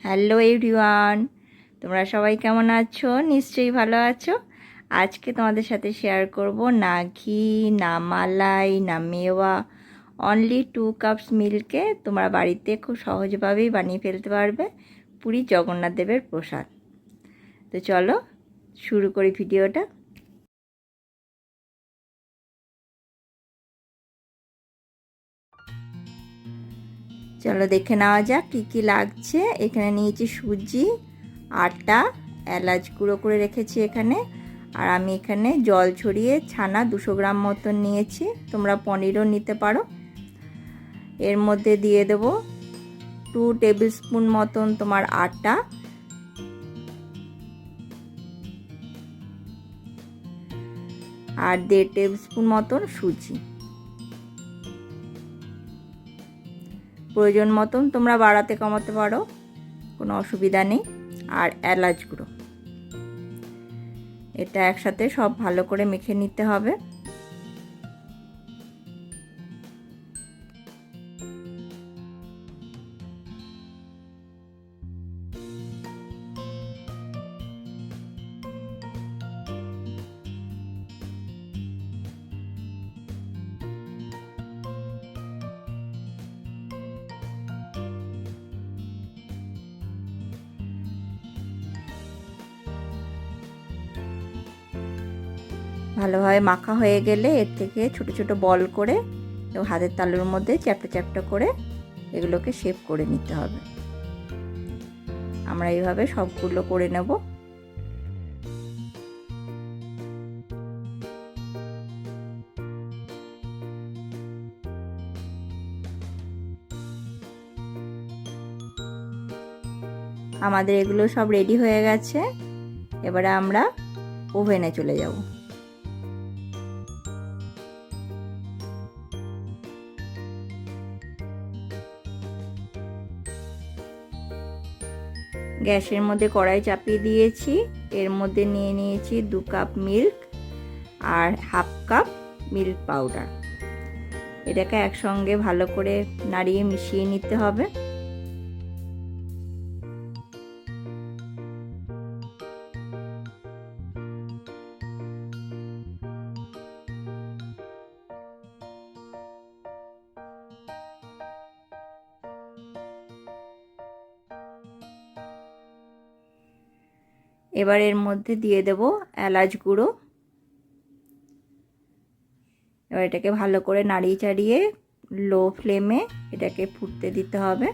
Hello everyone, তোমরা সবাই কেমন আছো? নিশ্চয়ই ভালো আছো। আজকে তোমাদের সাথে শেয়ার করব না ঘি, না মালাই, না মেওয়া, অনলি 2 কাপস মিল্কে তোমরা বাড়িতে খুব সহজভাবেই বানিয়ে ফেলতে পারবে পুরী জগন্নাথ দেবের প্রসাদ। তো চলো শুরু করি ভিডিওটা। চলো দেখে নেওয়া যাক কী কী লাগছে। এখানে নিয়েছি সুজি, আটা, এলাচ গুঁড়ো করে রেখেছি এখানে। আর আমি এখানে জল ছড়িয়ে ছানা 200 গ্রাম মতন নিয়েছি, তোমরা পনিরও নিতে পারো। এর মধ্যে দিয়ে দেব 2 টেবিল স্পুন মতন তোমার আটা, আর 1.5 টেবিল স্পুন মতন সুজি। প্রয়োজন মতন তোমরা বাড়াতে কমাতে পারো, কোনো অসুবিধা নেই। আর এলাচ গুঁড়ো, এটা একসাথে সব ভালো করে মেখে নিতে হবে। ভালোভাবে মাখা হয়ে গেলে এর থেকে ছোট ছোট বল করে হাতের তালুর মধ্যে চ্যাপটা চ্যাপটা করে এগুলোকে শেপ করে নিতে হবে। আমরা এইভাবে সবগুলো করে নেব। আমাদের এগুলো সব রেডি হয়ে গেছে, এবারে আমরা ওভেনে চলে যাব। গ্যাসের মধ্যে কড়াই চাপিয়ে দিয়েছি, এর মধ্যে নিয়ে নিয়েছি 2 কাপ মিল্ক আর 1/2 কাপ মিল্ক পাউডার। এটাকে একসঙ্গে ভালো করে নাড়িয়ে মিশিয়ে নিতে হবে। এবার এর মধ্যে দিয়ে দেব এলাচ গুঁড়ো। এবার এটাকে ভালো করে নাড়িয়ে চাড়িয়ে লো ফ্লেমে এটাকে ফুটতে দিতে হবে।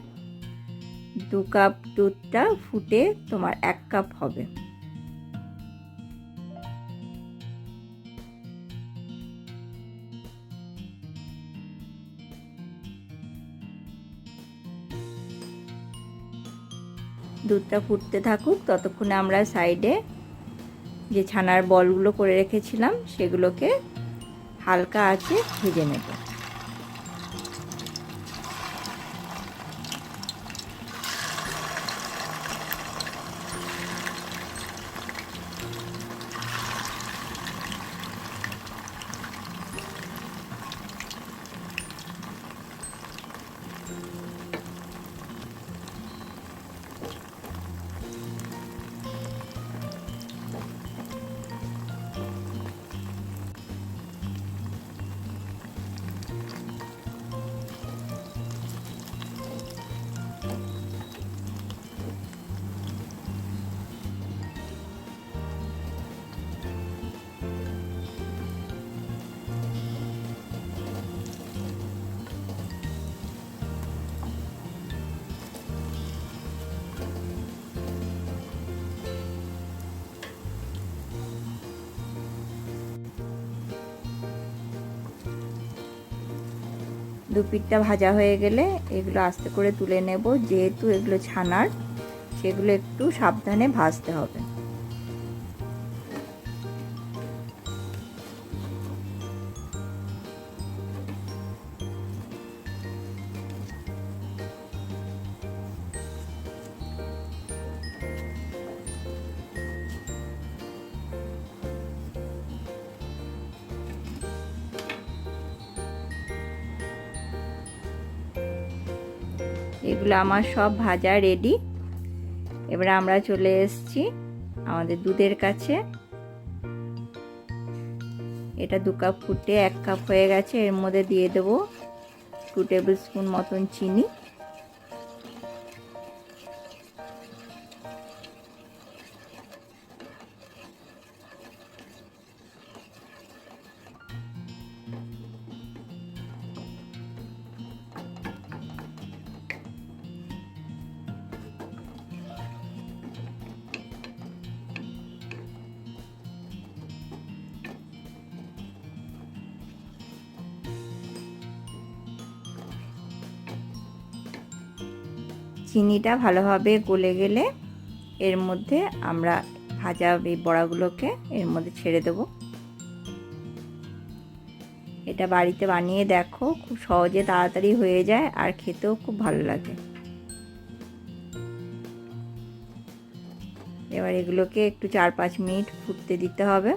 2 কাপ দুধটা ফুটে তোমার 1 কাপ হবে। দুধটা ফুটতে থাকুক, ততক্ষণে আমরা সাইডে যে ছানার বলগুলো করে রেখেছিলাম সেগুলোকে হালকা আঁচে ভেজে নেব। দু পিঠটা ভাজা হয়ে গেলে এগুলো আস্তে করে তুলে নেব। যেহেতু এগুলো ছানার, সেগুলো একটু সাবধানে ভাজতে হবে। এগুলো আমার সব ভাজা রেডি। এবারে আমরা চলে এসেছি আমাদের দুধের কাছে। এটা 2 কাপ ফুটে 1 কাপ হয়ে গেছে। এর মধ্যে দিয়ে দেবো 2 টেবিল স্পুন মতন চিনি। চিনিটা ভালোভাবে গলে গেলে এর মধ্যে আমরা ভাজা এই বড়াগুলোকে এর মধ্যে ছেড়ে দেব। এটা বাড়িতে বানিয়ে দেখো, খুব সহজে তাড়াতাড়ি হয়ে যায় আর খেতেও খুব ভালো লাগে। এবার এগুলোকে একটু 4-5 মিনিট ফুটতে দিতে হবে।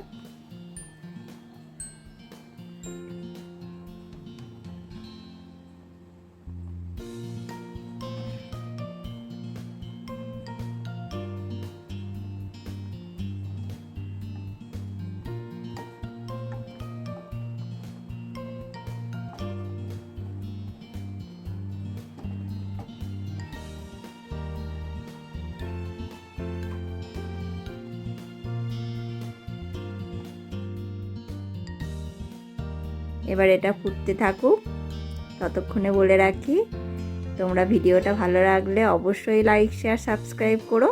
এবার এটা ফুটতে থাকুক, ততক্ষণে বলে রাখি তোমরা ভিডিওটা ভালো লাগলে অবশ্যই লাইক, শেয়ার, সাবস্ক্রাইব করো।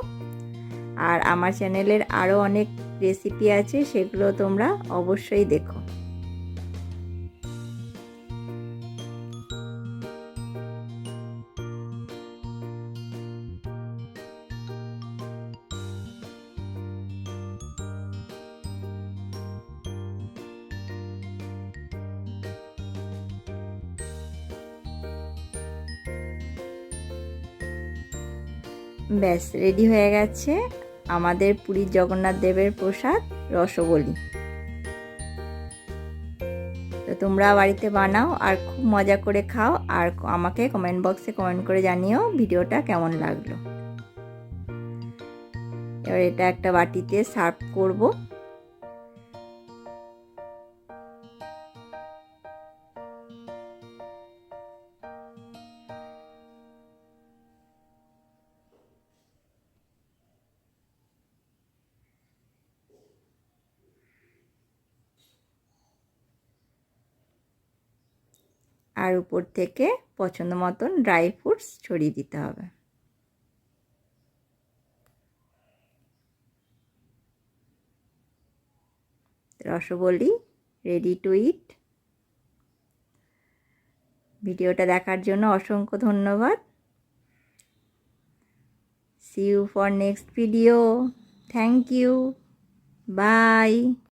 আর আমার চ্যানেলের আরও অনেক রেসিপি আছে, সেগুলো তোমরা অবশ্যই দেখো। ব্যাস রেডি হয়ে গেছে আমাদের পুরীর জগন্নাথ দেবের প্রসাদ রসবলি। তো তোমরা বাড়িতে বানাও আর খুব মজা করে খাও, আর আমাকে কমেন্ট বক্সে কমেন্ট করে জানিও ভিডিওটা কেমন লাগলো। এবার এটা একটা বাটিতে সার্ভ করব। আর উপর থেকে পছন্দ মতন ড্রাই ফ্রুটস ছড়িয়ে দিতে হবে। রসবলি রেডি টু ইট। ভিডিওটা দেখার জন্য অসংখ্য ধন্যবাদ। See you for next video. Thank you. Bye.